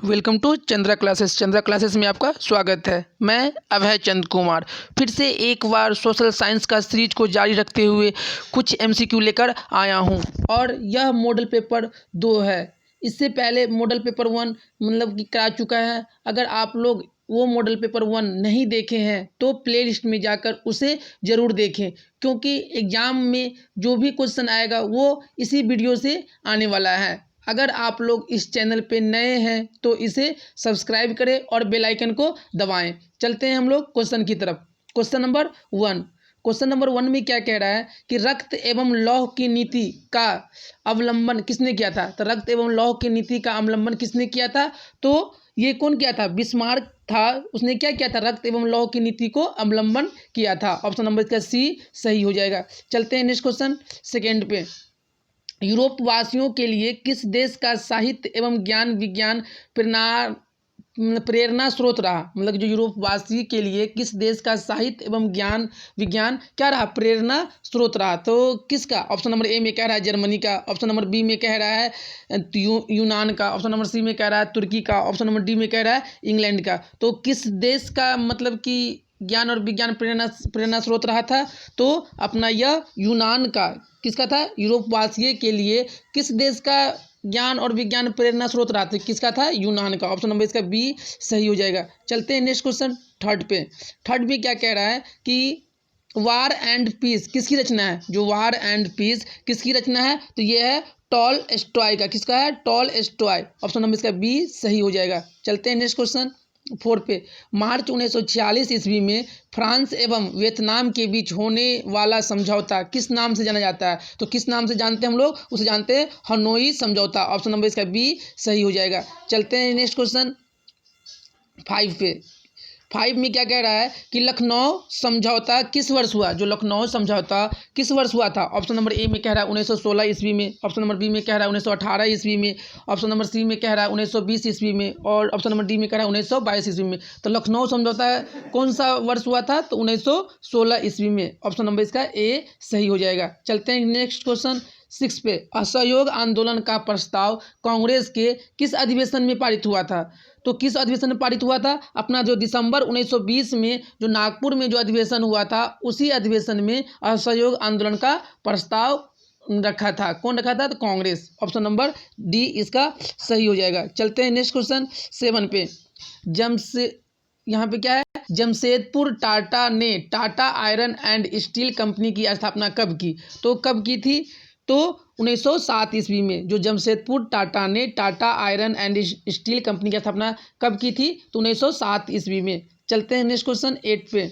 Welcome to Chandra classes. Chandra classes में आपका स्वागत है। मैं अभय चंद कुमार फिर से एक बार सोशल साइंस का सीरीज को जारी रखते हुए कुछ एमसीक्यू लेकर आया हूं और यह मॉडल पेपर 2 है। इससे पहले मॉडल पेपर 1 मतलब कि करा चुका है। अगर आप लोग वो मॉडल पेपर 1 नहीं देखे हैं तो प्लेलिस्ट में जाकर उसे ज़रूर देखें, क्योंकि एग्ज़ाम में जो भी क्वेश्चन आएगा वो इसी वीडियो से आने वाला है। अगर आप लोग इस चैनल पे नए हैं तो इसे सब्सक्राइब करें और बेल आइकन को दबाएं। चलते हैं हम लोग क्वेश्चन की तरफ। Question number 1। क्वेश्चन नंबर 1 में क्या कह रहा है कि रक्त एवं लौह की नीति का अवलंबन किसने किया था। तो रक्त एवं लौह की नीति का अवलंबन किसने किया था? तो ये कौन किया था? बिस्मार्क था। उसने क्या किया था? रक्त एवं लौह की नीति को अवलंबन किया था। ऑप्शन नंबर इसका सी सही हो जाएगा। चलते हैं नेक्स्ट क्वेश्चन सेकेंड पे। यूरोप वासियों के लिए किस देश का साहित्य एवं ज्ञान विज्ञान प्रेरणा स्रोत रहा? मतलब जो यूरोप वासी के लिए किस देश का साहित्य एवं ज्ञान विज्ञान क्या रहा? प्रेरणा स्रोत रहा। तो किसका? ऑप्शन नंबर ए में कह रहा है जर्मनी का। ऑप्शन नंबर बी में कह रहा है यूनान का। ऑप्शन नंबर सी में कह रहा है तुर्की का। ऑप्शन नंबर डी में कह रहा है इंग्लैंड का। तो किस देश का मतलब कि ज्ञान और विज्ञान प्रेरणा स्रोत रहा था? तो अपना यह यूनान का। किसका था? यूरोपवासीय के लिए किस देश का ज्ञान और विज्ञान प्रेरणा स्रोत रहा था? किसका था? यूनान का। ऑप्शन नंबर इसका बी सही हो जाएगा। चलते हैं नेक्स्ट क्वेश्चन थर्ड पे। थर्ड में क्या कह रहा है कि वार एंड पीस किसकी रचना है? जो वार एंड पीस किसकी रचना है? तो ये है टॉलस्टॉय का। किसका है? टॉलस्टॉय। ऑप्शन नंबर इसका बी सही हो जाएगा। चलते हैं नेक्स्ट क्वेश्चन फोर पे। मार्च 1946 ईस्वी में फ्रांस एवं वियतनाम के बीच होने वाला समझौता किस नाम से जाना जाता है? तो किस नाम से जानते हैं हम लोग? उसे जानते हैं हनोई समझौता। ऑप्शन नंबर इसका बी सही हो जाएगा। चलते हैं नेक्स्ट क्वेश्चन 5 पे। 5 में क्या कह रहा है कि लखनऊ समझौता किस वर्ष हुआ? जो लखनऊ समझौता किस वर्ष हुआ था? ऑप्शन नंबर ए में कह रहा है 1916 ईस्वी में। ऑप्शन नंबर बी में कह रहा है 1918 ईस्वी में। ऑप्शन नंबर सी में कह रहा है 1920 ईस्वी में। और ऑप्शन नंबर डी में कह रहा है 1922 ईस्वी में। तो लखनऊ समझौता कौन सा वर्ष हुआ था? तो 1916 ईस्वी में। ऑप्शन नंबर इसका ए सही हो जाएगा। चलते हैं नेक्स्ट क्वेश्चन 6 पे। असहयोग आंदोलन का प्रस्ताव कांग्रेस के किस अधिवेशन में पारित हुआ था? तो किस अधिवेशन में पारित हुआ था? अपना जो दिसंबर 1920 में जो नागपुर में जो अधिवेशन हुआ था उसी अधिवेशन में असहयोग आंदोलन का प्रस्ताव रखा था। कौन रखा था? तो कांग्रेस। ऑप्शन नंबर डी इसका सही हो जाएगा। चलते हैं नेक्स्ट क्वेश्चन 7 पे। यहाँ पे क्या है? जमशेदपुर टाटा ने Tata iron and steel company की स्थापना कब की? तो कब की थी? तो 1907 ईस्वी में जो जमशेदपुर टाटा ने Tata iron and steel company की स्थापना कब की थी? तो 1907 ईस्वी में। चलते हैं नेक्स्ट क्वेश्चन 8 पे।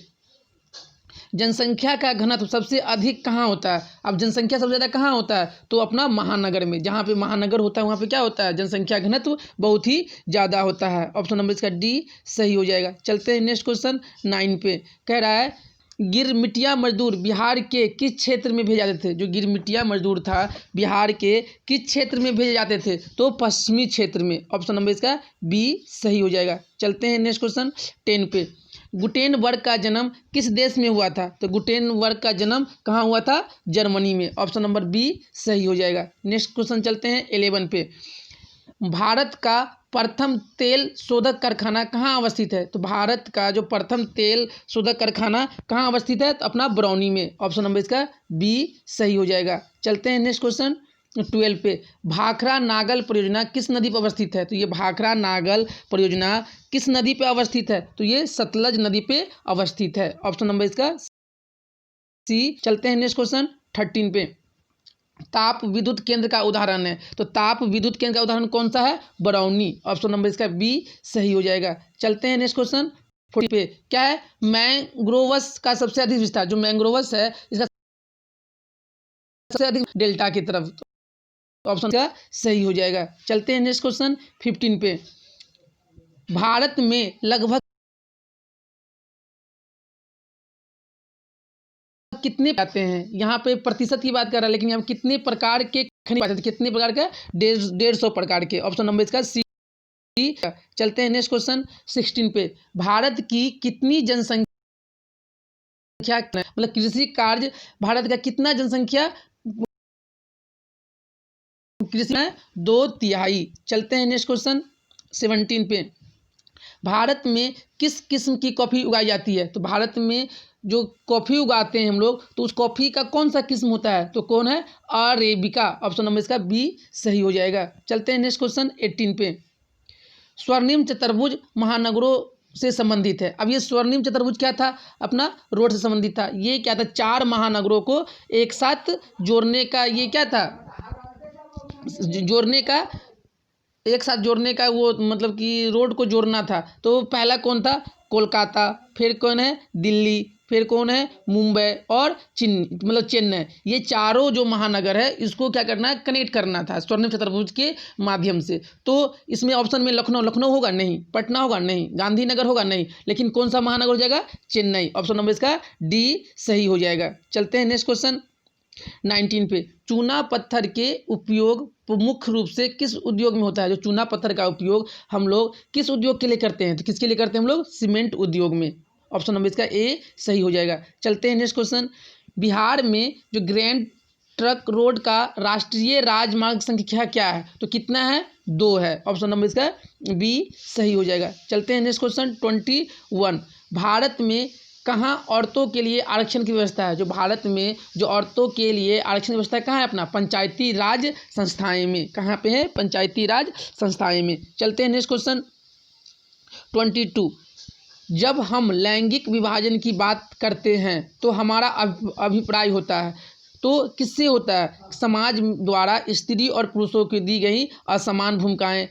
जनसंख्या का घनत्व सबसे अधिक कहाँ होता है? अब जनसंख्या सबसे ज़्यादा कहाँ होता है? तो अपना महानगर में। जहाँ पे महानगर होता है वहाँ पे क्या होता है? जनसंख्या घनत्व बहुत ही ज़्यादा होता है। ऑप्शन नंबर इसका डी सही हो जाएगा। चलते हैं नेक्स्ट क्वेश्चन 9 पे। कह रहा है गिरमिटिया मजदूर बिहार के किस क्षेत्र में भेजे जाते थे? जो गिरमिटिया मजदूर था बिहार के किस क्षेत्र में भेजे जाते थे? तो पश्चिमी क्षेत्र में। ऑप्शन नंबर इसका बी सही हो जाएगा। चलते हैं नेक्स्ट क्वेश्चन 10 पे। गुटेनबर्ग का जन्म किस देश में हुआ था? तो गुटेनबर्ग का जन्म कहाँ हुआ था? जर्मनी में। ऑप्शन नंबर बी सही हो जाएगा। नेक्स्ट क्वेश्चन चलते हैं 11 पे। भारत का प्रथम तेल शोधक कारखाना कहाँ अवस्थित है? तो भारत का जो प्रथम तेल शोधक कारखाना कहाँ अवस्थित है? तो अपना बरौनी में। ऑप्शन नंबर इसका बी सही हो जाएगा। चलते हैं नेक्स्ट क्वेश्चन 12 पे। भाखड़ा नागल परियोजना किस नदी पर अवस्थित है? तो ये भाखड़ा नागल परियोजना किस नदी पे अवस्थित है? तो ये सतलज नदी पे अवस्थित है। ऑप्शन नंबर इसका सी। चलते हैं नेक्स्ट क्वेश्चन 13 पे। ताप विद्युत केंद्र का उदाहरण है। तो ताप विद्युत केंद्र का उदाहरण कौन सा है? बरौनी। ऑप्शन नंबर इसका बी सही हो जाएगा। चलते हैं नेक्स्ट क्वेश्चन 40 पे। क्या है? मैंग्रोवस का सबसे अधिक विस्तार। जो मैंग्रोवस है इसका सबसे अधिक डेल्टा की तरफ। तो ऑप्शन का सही हो जाएगा। चलते हैं नेक्स्ट क्वेश्चन 15 पे। भारत में लगभग कितने पाते हैं? यहाँ पे प्रतिशत की बात कर रहा है, लेकिन यहाँ कितने प्रकार के खनिज पाते हैं? कितने प्रकार के? 150 प्रकार के। ऑप्शन नंबर इसका सी। चलते हैं नेक्स्ट क्वेश्चन 16 पे। भारत की कितनी जनसंख्या मतलब कृषि कार्य भारत का कितना जनसंख्या कृषि में 2/3। चलते हैं नेक्स्ट क्वेश्चन 17 पे, भारत में किस किस्म की कॉफ़ी उगाई जाती है? तो भारत में जो कॉफ़ी उगाते हैं हम लोग, तो उस कॉफ़ी का कौन सा किस्म होता है? तो कौन है? अरेबिका। ऑप्शन नंबर इसका बी सही हो जाएगा। चलते हैं नेक्स्ट क्वेश्चन 18 पे। स्वर्णिम चतुर्भुज महानगरों से संबंधित है। अब ये स्वर्णिम चतुर्भुज क्या था? अपना रोड से संबंधित था। ये क्या था? 4 महानगरों को एक साथ जोड़ने का ये क्या था? जोड़ने का, एक साथ जोड़ने का वो मतलब कि रोड को जोड़ना था। तो पहला कौन था? कोलकाता, फिर कौन है? दिल्ली, फिर कौन है? मुंबई और चेन्नई। ये चारों जो महानगर है इसको क्या करना है? कनेक्ट करना था स्वर्णिम चतुर्भुज के माध्यम से। तो इसमें ऑप्शन में लखनऊ होगा नहीं, पटना होगा नहीं, गांधीनगर होगा नहीं, लेकिन कौन सा महानगर हो जाएगा? चेन्नई। ऑप्शन नंबर इसका डी सही हो जाएगा। चलते हैं नेक्स्ट क्वेश्चन 19 पे। चूना पत्थर के उपयोग मुख्य रूप से किस उद्योग में होता है? जो चूना पत्थर का उपयोग हम लोग किस उद्योग के लिए करते हैं? तो किसके लिए करते हैं हम लोग? सीमेंट उद्योग में। ऑप्शन नंबर इसका ए सही हो जाएगा। चलते हैं नेक्स्ट क्वेश्चन। बिहार में जो ग्रैंड ट्रक रोड का राष्ट्रीय राजमार्ग संख्या क्या है? तो कितना है? 2 है। ऑप्शन नंबर इसका बी सही हो जाएगा। चलते हैं नेक्स्ट क्वेश्चन 21। भारत में कहाँ औरतों के लिए आरक्षण की व्यवस्था है? जो भारत में जो औरतों के लिए आरक्षण व्यवस्था कहाँ है? अपना पंचायती राज संस्थाएं में। कहाँ पे है? पंचायती राज संस्थाएं में। चलते हैं नेक्स्ट क्वेश्चन 22। जब हम लैंगिक विभाजन की बात करते हैं तो हमारा अभिप्राय होता है, तो किससे होता है? समाज द्वारा स्त्री और पुरुषों को दी गई असमान भूमिकाएं।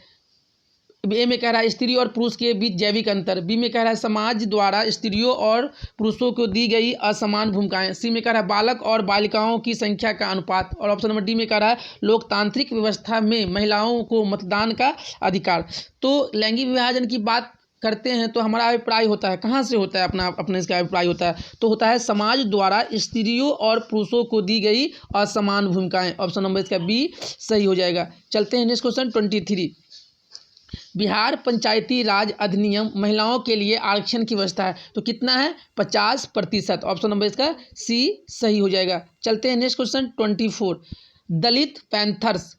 ए में कह रहा है स्त्री और पुरुष के बीच जैविक अंतर। बी में कह रहा है समाज द्वारा स्त्रियों और पुरुषों को दी गई असमान भूमिकाएं। सी में कह रहा है बालक और बालिकाओं की संख्या का अनुपात। और ऑप्शन नंबर डी में कह रहा है लोकतांत्रिक व्यवस्था में महिलाओं को मतदान का अधिकार। तो लैंगिक विभाजन की बात करते हैं तो हमारा अभिप्राय होता है, कहाँ से होता है? अपने इसका अभिप्राय होता है तो होता है समाज द्वारा स्त्रियों और पुरुषों को दी गई असमान भूमिकाएं। ऑप्शन नंबर इसका बी सही हो जाएगा। चलते हैं नेक्स्ट क्वेश्चन 23। बिहार पंचायती राज अधिनियम महिलाओं के लिए आरक्षण की व्यवस्था है, तो कितना है? 50%। ऑप्शन नंबर इसका सी सही हो जाएगा। चलते हैं नेक्स्ट क्वेश्चन 24। दलित पैंथर्स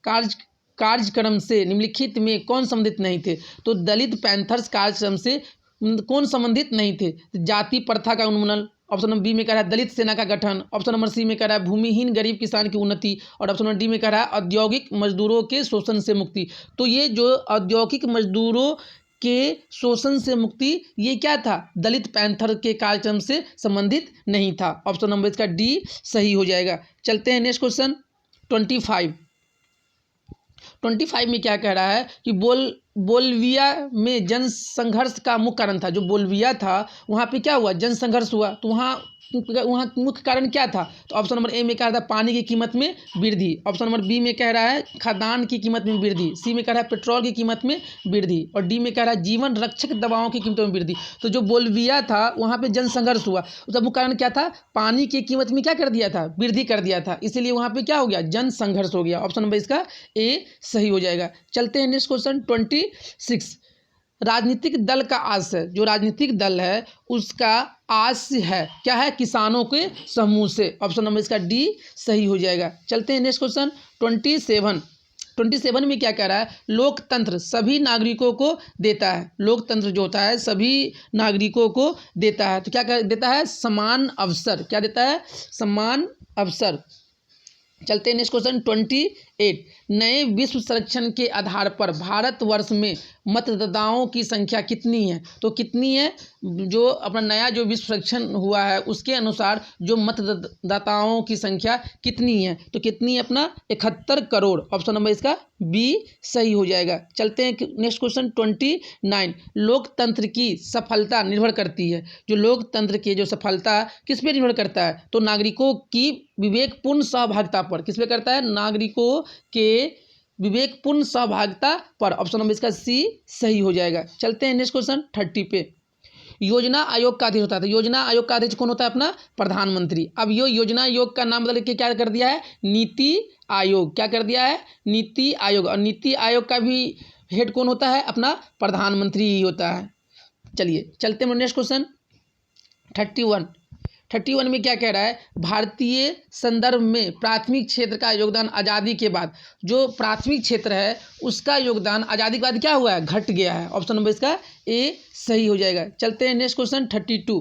कार्यक्रम से निम्नलिखित में कौन संबंधित नहीं थे? तो दलित पैंथर्स कार्यक्रम से कौन संबंधित नहीं थे? जाति प्रथा का उन्मूलन। ऑप्शन नंबर बी में कह रहा है दलित सेना का गठन। ऑप्शन नंबर सी में कह रहा है भूमिहीन गरीब किसान की उन्नति। और ऑप्शन नंबर डी में कह रहा है औद्योगिक मजदूरों के शोषण से मुक्ति। तो ये जो औद्योगिक मजदूरों के शोषण से मुक्ति ये क्या था? दलित पैंथर के कार्यक्रम से संबंधित नहीं था। ऑप्शन नंबर इसका डी सही हो जाएगा। चलते हैं नेक्स्ट क्वेश्चन 25 में क्या कह रहा है कि बोल्विया में जन संघर्ष का मुख्य कारण था। जो बोल्विया था वहाँ पे क्या हुआ? जन संघर्ष हुआ। तो वहाँ मुख्य कारण क्या था? तो ऑप्शन नंबर ए में कह रहा था पानी की कीमत में वृद्धि। ऑप्शन नंबर बी में कह रहा है खाद्यान्न की कीमत में वृद्धि। सी में कह रहा है पेट्रोल की कीमत में वृद्धि। और डी में कह रहा है जीवन रक्षक दवाओं की कीमतों में वृद्धि। तो जो बोल्विया था वहाँ पे जन संघर्ष हुआ, उसका मुख्य कारण क्या था? पानी की कीमत में क्या कर दिया था? वृद्धि कर दिया था। इसीलिए वहाँ पे क्या हो गया? जन संघर्ष हो गया। ऑप्शन नंबर इसका ए सही हो जाएगा। चलते हैं नेक्स्ट क्वेश्चन 26। राजनीतिक दल का आशय, जो राजनीतिक दल है उसका आशय है क्या है? किसानों के समूह से। ऑप्शन नंबर इसका डी सही हो जाएगा। चलते हैं नेक्स्ट क्वेश्चन 27 में क्या कह रहा है? लोकतंत्र सभी नागरिकों को देता है। लोकतंत्र जो होता है सभी नागरिकों को देता है। तो क्या देता है? समान अवसर। क्या देता है? समान अवसर। चलते हैं नेक्स्ट क्वेश्चन 28। नए विश्व सर्वेक्षण के आधार पर भारतवर्ष में मतदाताओं की संख्या कितनी है? तो कितनी है? जो अपना नया जो विश्व सर्वेक्षण हुआ है उसके अनुसार जो मतदाताओं की संख्या कितनी है? तो कितनी है? अपना 71 करोड़। ऑप्शन नंबर इसका बी सही हो जाएगा। चलते हैं नेक्स्ट क्वेश्चन 29। लोकतंत्र की सफलता निर्भर करती है। जो लोकतंत्र की जो सफलता किस पे निर्भर करता है? तो नागरिकों की विवेकपूर्ण सहभागिता पर। किस पे करता है? नागरिकों के विवेकपूर्ण सहभागिता पर। ऑप्शन नंबर इसका सी सही हो जाएगा। चलते हैं नेक्स्ट क्वेश्चन 30 पे। योजना आयोग का अध्यक्ष होता है। तो योजना आयोग का अध्यक्ष कौन होता है? अपना प्रधानमंत्री। अब ये योजना आयोग का नाम बदल के क्या कर दिया है? नीति आयोग। क्या कर दिया है? नीति आयोग। और नीति आयोग का भी हेड कौन होता है? अपना प्रधानमंत्री ही होता है। चलिए चलते हैं नेक्स्ट क्वेश्चन 31। 31 में क्या कह रहा है, भारतीय संदर्भ में प्राथमिक क्षेत्र का योगदान आज़ादी के बाद, जो प्राथमिक क्षेत्र है उसका योगदान आज़ादी के बाद क्या हुआ है, घट गया है। ऑप्शन नंबर इसका ए सही हो जाएगा। चलते हैं नेक्स्ट क्वेश्चन 32।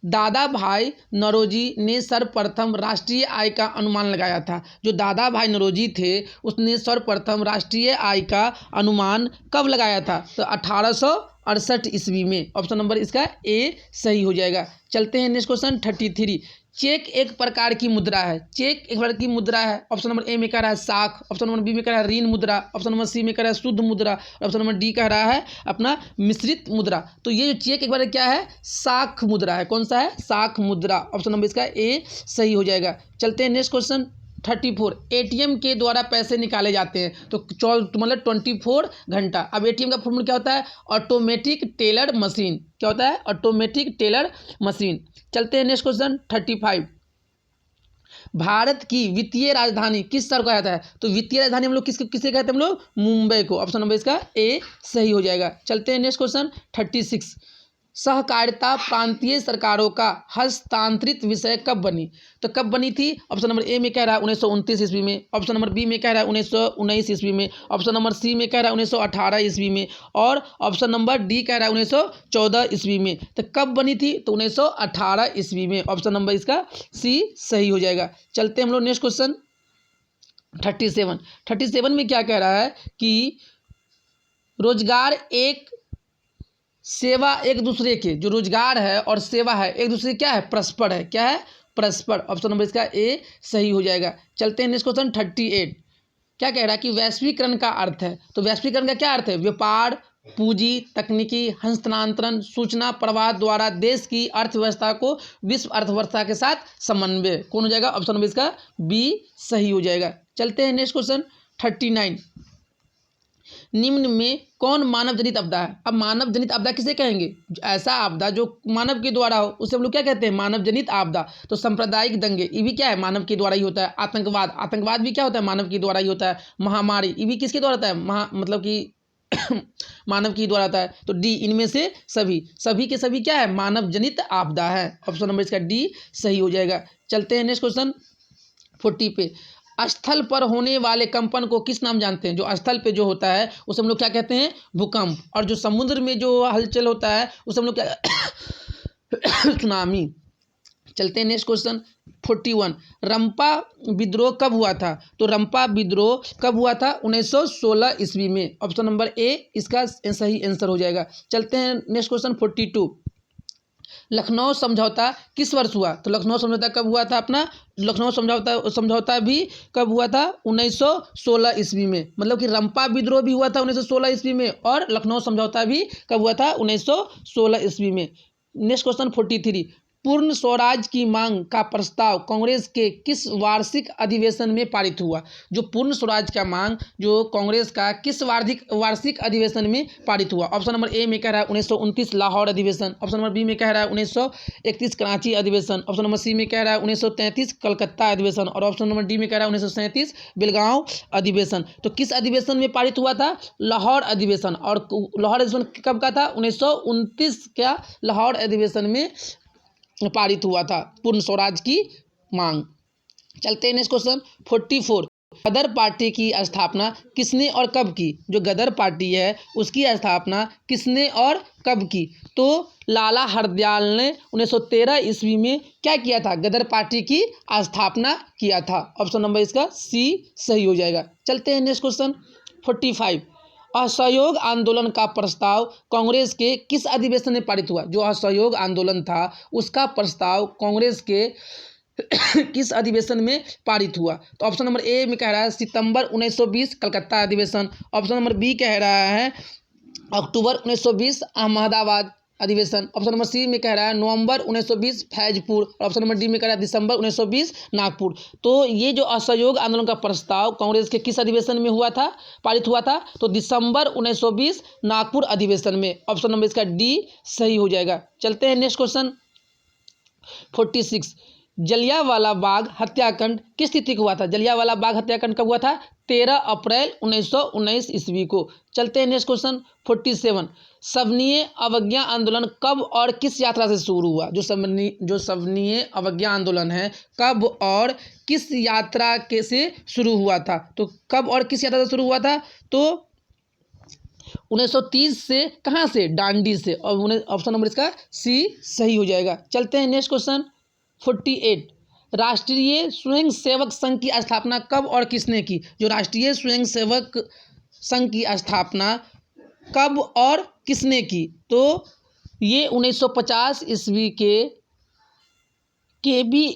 दादा भाई नौरोजी ने सर्वप्रथम राष्ट्रीय आय का अनुमान लगाया था। जो दादा भाई नौरोजी थे उसने सर्वप्रथम राष्ट्रीय आय का अनुमान कब लगाया था, तो 1868 ईस्वी में। ऑप्शन नंबर इसका ए सही हो जाएगा। चलते हैं नेक्स्ट क्वेश्चन 33। चेक एक प्रकार की मुद्रा है। चेक एक प्रकार की मुद्रा है। ऑप्शन नंबर ए में कह रहा है साख, ऑप्शन नंबर बी में कह रहा है ऋण मुद्रा, ऑप्शन नंबर सी में कह रहा है शुद्ध मुद्रा, और ऑप्शन नंबर डी कह रहा है अपना मिश्रित मुद्रा। तो ये जो चेक एक बार क्या है, साख मुद्रा है। कौन सा है, साख मुद्रा। ऑप्शन नंबर इसका ए सही हो जाएगा। चलते हैं नेक्स्ट क्वेश्चन 34। एटीएम के द्वारा पैसे निकाले जाते हैं, तो मतलब 24 घंटा। अब एटीएम का फॉर्मूला क्या होता है, ऑटोमेटिक टेलर मशीन। क्या होता है, ऑटोमेटिक टेलर मशीन। चलते हैं नेक्स्ट क्वेश्चन 35। भारत की वित्तीय राजधानी किस शहर को कहा जाता है, तो वित्तीय राजधानी हम लोग किसे कहते हैं, हम लोग मुंबई को। ऑप्शन नंबर इसका ए सही हो जाएगा। चलते हैं नेक्स्ट क्वेश्चन 36। सहकारिता प्रांतीय सरकारों का हस्तांतरित विषय कब बनी, तो कब बनी थी। ऑप्शन नंबर ए में कह रहा है 1929 ईस्वी में, ऑप्शन नंबर बी में कह रहा है 1919 ईस्वी में, ऑप्शन नंबर सी में कह रहा है 1918 ईस्वी में, और ऑप्शन नंबर डी कह रहा है 1914 ईस्वी में। तो कब बनी थी, तो 1918 ईस्वी में। ऑप्शन नंबर इसका सी सही हो जाएगा। चलते हैं हम लोग नेक्स्ट क्वेश्चन 37 में क्या कह रहा है कि रोजगार एक सेवा एक दूसरे के, जो रोजगार है और सेवा है एक दूसरे क्या है, परस्पर है। क्या है, परस्पर। ऑप्शन नंबर इसका ए सही हो जाएगा। चलते हैं नेक्स्ट क्वेश्चन 38। क्या कह रहा है कि वैश्वीकरण का अर्थ है, तो वैश्वीकरण का क्या अर्थ है, व्यापार, पूंजी, तकनीकी हस्तांतरण, सूचना प्रवाह द्वारा देश की अर्थव्यवस्था को विश्व अर्थव्यवस्था के साथ समन्वय। कौन हो जाएगा, ऑप्शन नंबर इसका बी सही हो जाएगा। चलते हैं नेक्स्ट क्वेश्चन 39। निम्न में कौन मानव जनित आपदा है। अब मानव जनित आपदा किसे कहेंगे, ऐसा आपदा जो मानव के द्वारा हो उसे हम लोग क्या कहते हैं, मानव जनित आपदा। तो सांप्रदायिक दंगे, ये भी क्या है, मानव के द्वारा ही होता है। आतंकवाद भी क्या होता है, मानव के द्वारा ही होता है। महामारी, ये भी किसके द्वारा होता है, मतलब कि मानव की द्वारा होता है। तो डी, इनमें से सभी के सभी क्या है, मानव जनित आपदा है। ऑप्शन नंबर इसका डी सही हो जाएगा। चलते हैं नेक्स्ट क्वेश्चन 40 पे। स्थल पर होने वाले कंपन को किस नाम जानते हैं, जो स्थल पे जो होता है उसे हम लोग क्या कहते हैं, भूकंप। और जो समुद्र में जो हलचल होता है उसे हम लोग क्या सुनामी। चलते हैं नेक्स्ट क्वेश्चन 41। रंपा विद्रोह कब हुआ था, तो रंपा विद्रोह कब हुआ था, 1916 ईस्वी में। ऑप्शन नंबर ए इसका सही आंसर हो जाएगा। चलते हैं नेक्स्ट क्वेश्चन 42। लखनऊ समझौता किस वर्ष हुआ, तो लखनऊ समझौता कब हुआ था अपना, लखनऊ समझौता भी कब हुआ था, 1916 ईस्वी में। मतलब कि रंपा विद्रोह भी हुआ था 1916 ईस्वी में, और लखनऊ समझौता भी कब हुआ था, 1916 ईस्वी में। Next question 43। पूर्ण स्वराज की मांग का प्रस्ताव कांग्रेस के किस वार्षिक अधिवेशन में पारित हुआ। जो पूर्ण स्वराज का मांग जो कांग्रेस का किस वार्षिक अधिवेशन में पारित हुआ। ऑप्शन नंबर ए में कह रहा है 1929 लाहौर अधिवेशन, ऑप्शन नंबर बी में कह रहा है 1931 कराची अधिवेशन, ऑप्शन नंबर सी में कह रहा है 1933 कलकत्ता अधिवेशन, और ऑप्शन नंबर डी में कह रहा है 1937 बेलगांव अधिवेशन। तो किस अधिवेशन में पारित हुआ था, लाहौर अधिवेशन। और लाहौर अधिवेशन कब का था, 1929 का लाहौर अधिवेशन में पारित हुआ था पूर्ण स्वराज की मांग। चलते हैं नेक्स्ट क्वेश्चन 44। गदर पार्टी की स्थापना किसने और कब की, जो गदर पार्टी है उसकी स्थापना किसने और कब की, तो लाला हरदयाल ने 1913 ईस्वी में क्या किया था, गदर पार्टी की स्थापना किया था। ऑप्शन नंबर इसका सी सही हो जाएगा। चलते हैं नेक्स्ट क्वेश्चन 45। असहयोग आंदोलन का प्रस्ताव कांग्रेस के किस अधिवेशन में पारित हुआ। जो असहयोग आंदोलन था उसका प्रस्ताव कांग्रेस के किस अधिवेशन में पारित हुआ। तो ऑप्शन नंबर ए में कह रहा है सितंबर 1920 कलकत्ता अधिवेशन, ऑप्शन नंबर बी कह रहा है अक्टूबर 1920 अहमदाबाद अधिवेशन, ऑप्शन नंबर सी में कह रहा है नवंबर 1920 फैजपुर, और ऑप्शन नंबर डी में कह रहा है दिसंबर 1920 नागपुर। तो ये जो असहयोग आंदोलन का प्रस्ताव कांग्रेस के किस अधिवेशन में हुआ था, पारित हुआ था, तो दिसंबर 1920 नागपुर अधिवेशन में। ऑप्शन नंबर इसका डी सही हो जाएगा। चलते हैं नेक्स्ट क्वेश्चन 46। जलियांवाला बाग हत्याकांड किस तिथि को हुआ था? जलियांवाला बाग हत्याकांड कब हुआ था? 13 अप्रैल 1919 ईस्वी को। चलते हैं नेक्स्ट क्वेश्चन 47। सविनय अवज्ञा आंदोलन कब और किस यात्रा से शुरू हुआ? जो सविनय अवज्ञा आंदोलन है कब और किस यात्रा के से शुरू हुआ था? तो कब और किस यात्रा से शुरू हुआ था? तो 1930 से। कहाँ से? डांडी से। और ऑप्शन नंबर इसका सी सही हो जाएगा। चलते हैं नेक्स्ट क्वेश्चन 48। राष्ट्रीय स्वयंसेवक संघ की स्थापना कब और किसने की? जो राष्ट्रीय स्वयंसेवक संघ की स्थापना कब और किसने की? तो ये 1950 ईस्वी के बी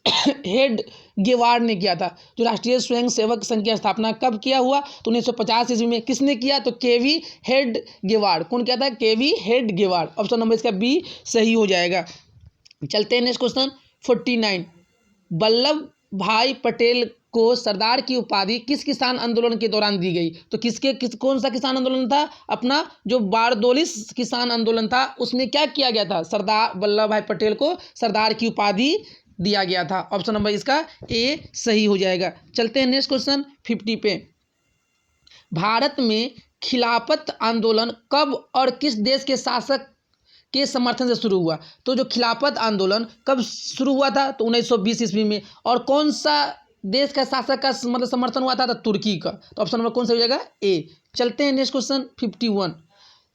हेड गेवार्ड ने किया था। जो राष्ट्रीय स्वयंसेवक संघ की स्थापना कब किया हुआ? तो 1950 ईस्वी में। किसने किया? तो केवी हेड गेवार्ड। कौन किया था? केवी हेड गेवार्ड। ऑप्शन नंबर इसका बी सही हो जाएगा। चलते हैं नेक्स्ट क्वेश्चन 49। वल्लभ भाई पटेल को सरदार की उपाधि किस किसान आंदोलन के दौरान दी गई? तो कौन सा किसान आंदोलन था? अपना जो बारदोली किसान आंदोलन था, उसमें क्या किया गया था? सरदार वल्लभ भाई पटेल को सरदार की उपाधि दिया गया था। ऑप्शन नंबर इसका ए सही हो जाएगा। चलते हैं नेक्स्ट क्वेश्चन 50 पे। भारत में खिलाफत आंदोलन कब और किस देश के शासक के समर्थन से शुरू हुआ? तो जो खिलाफत आंदोलन कब शुरू हुआ था? तो 1920 ईस्वी में। और कौन सा देश का शासक का मतलब समर्थन हुआ था? तो तुर्की का। तो ऑप्शन नंबर कौन सा हो जाएगा? ए। चलते हैं नेक्स्ट क्वेश्चन 51।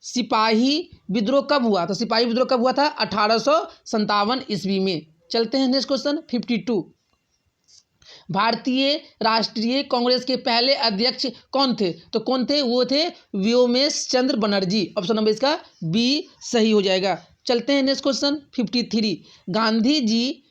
सिपाही विद्रोह कब हुआ? तो सिपाही विद्रोह कब हुआ था? 1857 ईस्वी में। चलते हैं नेक्स्ट क्वेश्चन 52। भारतीय राष्ट्रीय कांग्रेस के पहले अध्यक्ष कौन थे? तो कौन थे? वो थे व्योमेश चंद्र बनर्जी। ऑप्शन नंबर इसका बी सही हो जाएगा। चलते हैं नेक्स्ट क्वेश्चन 53। गांधी जी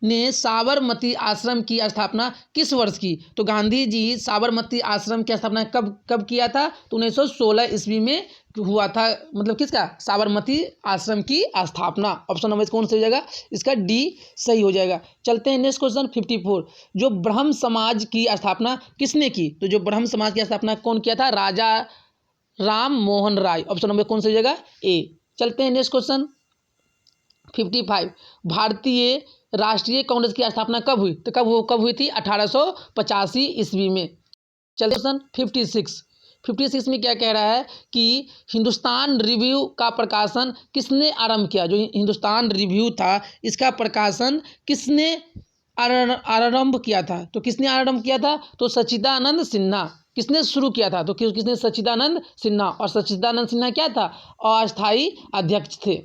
ने साबरमती आश्रम की स्थापना किस वर्ष की? तो गांधी जी साबरमती आश्रम की स्थापना कब किया था? तो 1916 ईस्वी में हुआ था। मतलब किसका? साबरमती आश्रम की स्थापना। ऑप्शन नंबर कौन सा हो जाएगा? इसका डी सही हो जाएगा। चलते हैं नेक्स्ट क्वेश्चन 54। जो ब्रह्म समाज की स्थापना किसने की? तो जो ब्रह्म समाज की स्थापना कौन किया था? राजा राम मोहन राय। ऑप्शन नंबर कौन सा हो जाएगा? ए। चलते हैं नेक्स्ट क्वेश्चन 55। भारतीय राष्ट्रीय कांग्रेस की स्थापना कब हुई? तो कब हुई थी? 1885 ईस्वी में। चलते क्वेश्चन 56 में क्या कह रहा है कि हिंदुस्तान रिव्यू का प्रकाशन किसने आरंभ किया? जो हिंदुस्तान रिव्यू था, इसका प्रकाशन किसने आरंभ किया था? तो किसने आरंभ किया था? तो सच्चिदानंद सिन्हा। किसने शुरू किया था? तो किसने? सच्चिदानंद सिन्हा। और सच्चिदानंद सिन्हा क्या था? अस्थायी अध्यक्ष थे।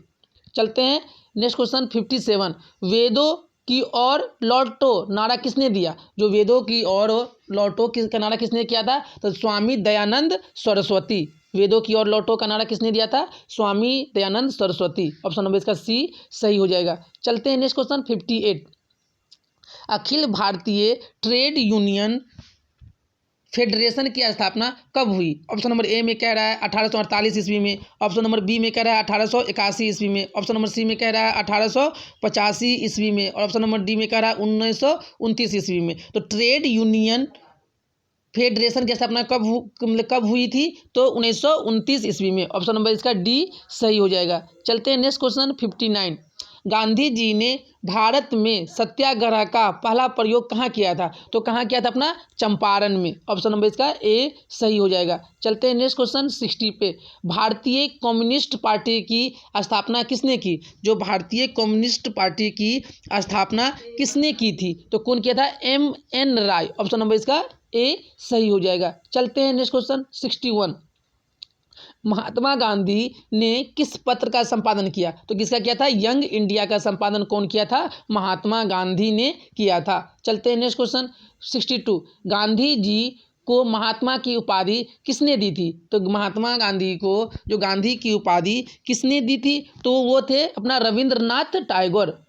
चलते हैं नेक्स्ट क्वेश्चन 57। वेदों की ओर लौटो नारा किसने दिया? जो वेदों की ओर लौटो का नारा किसने किया था? तो स्वामी दयानंद सरस्वती। वेदों की ओर लौटो का नारा किसने दिया था? स्वामी दयानंद सरस्वती। ऑप्शन नंबर इसका सी सही हो जाएगा। चलते हैं next question 58। Akhil Bharatiya trade union federation की स्थापना कब हुई? ऑप्शन नंबर ए में कह रहा है 1848 ईस्वी में। ऑप्शन नंबर बी में कह रहा है 1881 ईस्वी में। ऑप्शन नंबर सी में कह रहा है 1885 ईस्वी में। और ऑप्शन नंबर डी में कह रहा है 1929 ईस्वी में। तो ट्रेड यूनियन फेडरेशन की स्थापना कब हुई थी? तो 1929 ईस्वी में। ऑप्शन नंबर इसका डी सही हो जाएगा। चलते हैं नेक्स्ट क्वेश्चन 59। गांधी जी ने भारत में सत्याग्रह का पहला प्रयोग कहाँ किया था? तो कहाँ किया था? अपना चंपारण में। ऑप्शन नंबर इसका ए सही हो जाएगा। चलते हैं नेक्स्ट क्वेश्चन 60 पे। भारतीय कम्युनिस्ट पार्टी की स्थापना किसने की? जो भारतीय कम्युनिस्ट पार्टी की स्थापना किसने की थी? तो कौन किया था? MN राय। ऑप्शन नंबर इसका ए सही हो जाएगा। चलते हैं नेक्स्ट क्वेश्चन 61। महात्मा गांधी ने किस पत्र का संपादन किया? तो किसका किया था? यंग इंडिया का संपादन कौन किया था? महात्मा गांधी ने किया था। चलते हैं नेक्स्ट क्वेश्चन 62। गांधी जी को महात्मा की उपाधि किसने दी थी? तो महात्मा गांधी को जो गांधी की उपाधि किसने दी थी? तो वो थे अपना रविंद्रनाथ टैगोर।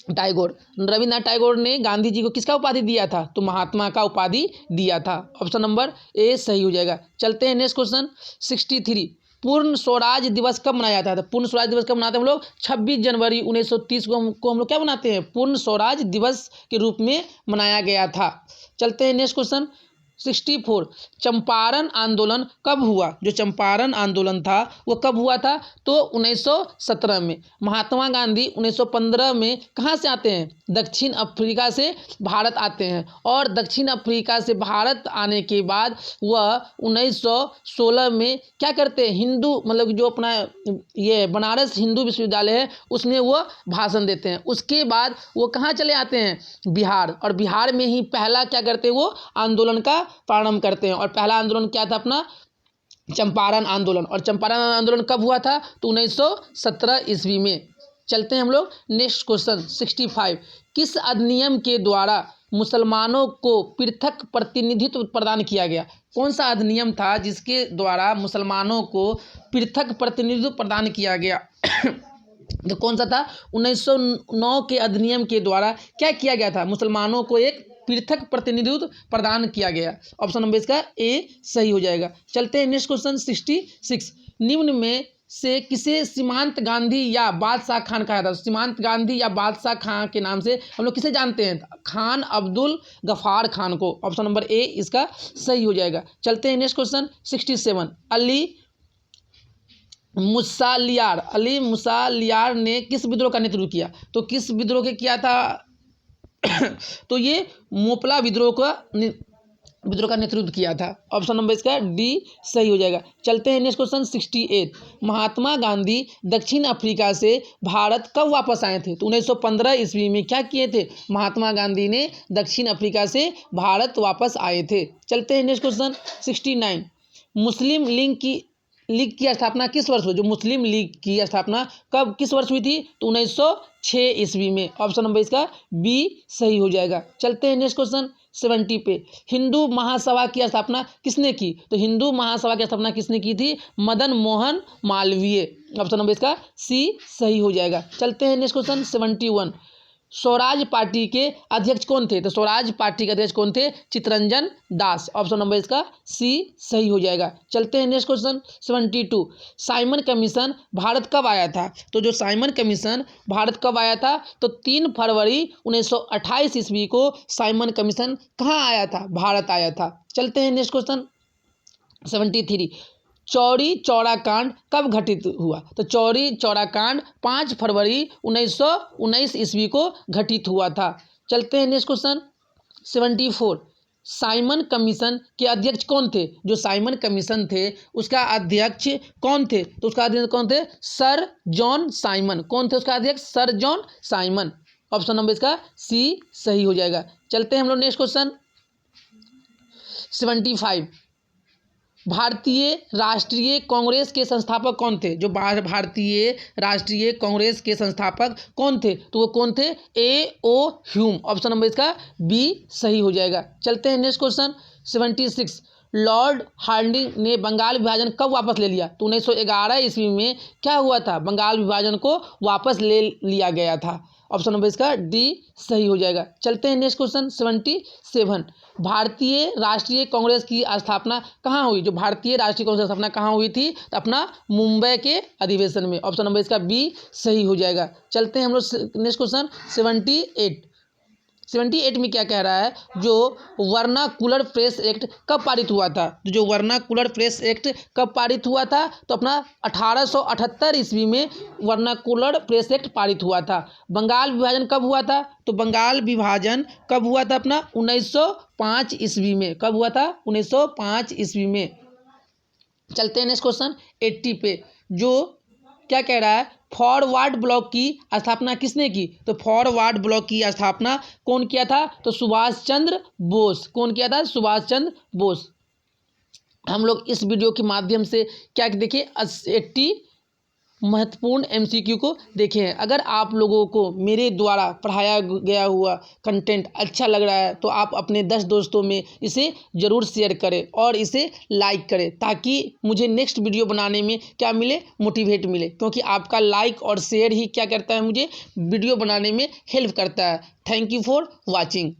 रविंद्रनाथ टैगोर ने गांधी जी को किसका उपाधि दिया था? तो महात्मा का उपाधि दिया था। ऑप्शन नंबर ए सही हो जाएगा। चलते हैं नेक्स्ट क्वेश्चन 63। पूर्ण स्वराज दिवस कब मनाया जाता है? पूर्ण स्वराज दिवस कब मनाते हैं हम लोग? 26 जनवरी 1930 को हम लोग क्या मनाते हैं? पूर्ण स्वराज दिवस के रूप में मनाया गया था। चलते हैं नेक्स्ट क्वेश्चन 64 चंपारण आंदोलन कब हुआ? जो चंपारण आंदोलन था वो कब हुआ था? तो 1917 में। महात्मा गांधी 1915 में कहाँ से आते हैं? दक्षिण अफ्रीका से भारत आते हैं, और दक्षिण अफ्रीका से भारत आने के बाद वह 1916 में क्या करते हैं? हिंदू मतलब जो अपना ये बनारस हिंदू विश्वविद्यालय है उसमें वो भाषण देते हैं। उसके बाद वो कहाँ चले आते हैं? बिहार, और बिहार में ही पहला क्या करते हैं? वो आंदोलन का प्रारंभ करते हैं, और पहला आंदोलन क्या था? अपना चंपारण आंदोलन। और चंपारण आंदोलन कब हुआ था? तो 1917 ईस्वी में। चलते हैं हम लोग नेक्स्ट क्वेश्चन 65 किस अधिनियम के द्वारा मुसलमानों को पृथक प्रतिनिधित्व प्रदान किया गया? कौन सा अधिनियम था जिसके द्वारा मुसलमानों को पृथक प्रतिनिधित्व प्रदान किया गया? तो कौन सा था? 1909 के अधिनियम के द्वारा क्या किया गया था? मुसलमानों को एक पृथक प्रतिनिधित्व प्रदान किया गया। ऑप्शन नंबर इसका ए सही हो जाएगा। चलते हैं नेक्स्ट क्वेश्चन 66 निम्न में से किसे सीमांत गांधी या बादशाह खान कहा था? सीमांत गांधी या बादशाह खान के नाम से हम लोग किसे जानते हैं? खान अब्दुल गफ्फार खान को। ऑप्शन नंबर ए इसका सही हो जाएगा। चलते हैं नेक्स्ट क्वेश्चन 67 अली मुसालियार ने किस विद्रोह का नेतृत्व किया? तो किस विद्रोह के किया था? तो ये मोपला विद्रोह का नेतृत्व किया था। ऑप्शन नंबर इसका डी सही हो जाएगा। चलते हैं नेक्स्ट क्वेश्चन 68 महात्मा गांधी दक्षिण अफ्रीका से भारत कब वापस आए थे? तो 1915 ईस्वी में क्या किए थे? महात्मा गांधी ने दक्षिण अफ्रीका से भारत वापस आए थे। चलते हैं नेक्स्ट क्वेश्चन 69 मुस्लिम लीग की स्थापना किस वर्ष हुई? जो मुस्लिम लीग की स्थापना कब किस वर्ष हुई थी? तो 1906 ईस्वी में। ऑप्शन नंबर इसका बी सही हो जाएगा। चलते हैं नेक्स्ट क्वेश्चन 70 पे हिंदू महासभा की स्थापना किसने की? तो हिंदू महासभा की स्थापना किसने की थी? मदन मोहन मालवीय। ऑप्शन नंबर इसका सी सही हो जाएगा। चलते हैं नेक्स्ट क्वेश्चन 71 स्वराज पार्टी के अध्यक्ष कौन थे? तो स्वराज पार्टी के अध्यक्ष कौन थे? चित्तरंजन दास। ऑप्शन नंबर इसका सी सही हो जाएगा। चलते हैं next question 72 Simon commission Bharat कब आया था? तो जो साइमन कमीशन भारत कब आया था? तो 3 फरवरी 1928 ईस्वी को साइमन कमीशन कहाँ आया था? भारत आया था। चलते हैं नेक्स्ट क्वेश्चन 73 चौरी चौरा कांड कब घटित हुआ? तो चौरी चौरा कांड 5 फरवरी 1919 ईस्वी को घटित हुआ था। चलते हैं नेक्स्ट क्वेश्चन 74 साइमन कमीशन के अध्यक्ष कौन थे? जो साइमन कमीशन थे उसका अध्यक्ष कौन थे? तो उसका अध्यक्ष कौन थे? Sir John Simon. कौन थे उसका अध्यक्ष? Sir John Simon. Option number इसका सी सही हो जाएगा। चलते हैं हम लोग नेक्स्ट क्वेश्चन 75 भारतीय राष्ट्रीय कांग्रेस के संस्थापक कौन थे? जो भारतीय राष्ट्रीय कांग्रेस के संस्थापक कौन थे? तो वो कौन थे? A.O. ह्यूम। ऑप्शन नंबर इसका बी सही हो जाएगा। चलते हैं नेक्स्ट क्वेश्चन 76 लॉर्ड हार्डिंग ने बंगाल विभाजन कब वापस ले लिया? तो 1911 ईस्वी में क्या हुआ था? बंगाल विभाजन को वापस ले लिया गया था। ऑप्शन नंबर इसका डी सही हो जाएगा। चलते हैं नेक्स्ट क्वेश्चन 77 भारतीय राष्ट्रीय कांग्रेस की स्थापना कहाँ हुई? जो भारतीय राष्ट्रीय कांग्रेस की स्थापना कहाँ हुई थी? तो अपना मुंबई के अधिवेशन में। ऑप्शन नंबर इसका बी सही हो जाएगा। चलते हैं हम लोग नेक्स्ट क्वेश्चन 78 में क्या कह रहा है? जो वर्नाकुलर प्रेस एक्ट कब पारित हुआ था? जो वर्नाकुलर प्रेस एक्ट कब पारित हुआ था? तो अपना 1878 ईस्वी में वर्नाकुलर प्रेस एक्ट पारित हुआ था। बंगाल विभाजन कब हुआ था? तो बंगाल विभाजन कब हुआ था? अपना 1905 ईस्वी में। कब हुआ था? 1905 ईस्वी में। चलते हैं नेक्स्ट क्वेश्चन 80 पे जो क्या कह रहा है? फॉरवर्ड ब्लॉक की स्थापना किसने की? तो फॉरवर्ड ब्लॉक की स्थापना कौन किया था? तो सुभाष चंद्र बोस। कौन किया था? सुभाष चंद्र बोस। हम लोग इस वीडियो के माध्यम से क्या देखें? 80 महत्वपूर्ण MCQ को देखे हैं। अगर आप लोगों को मेरे द्वारा पढ़ाया गया हुआ कंटेंट अच्छा लग रहा है तो आप अपने 10 दोस्तों में इसे ज़रूर शेयर करें और इसे लाइक करें, ताकि मुझे नेक्स्ट वीडियो बनाने में क्या मिले? मोटिवेट मिले, क्योंकि आपका लाइक और शेयर ही क्या करता है? मुझे वीडियो बनाने में हेल्प करता है। Thank you for watching.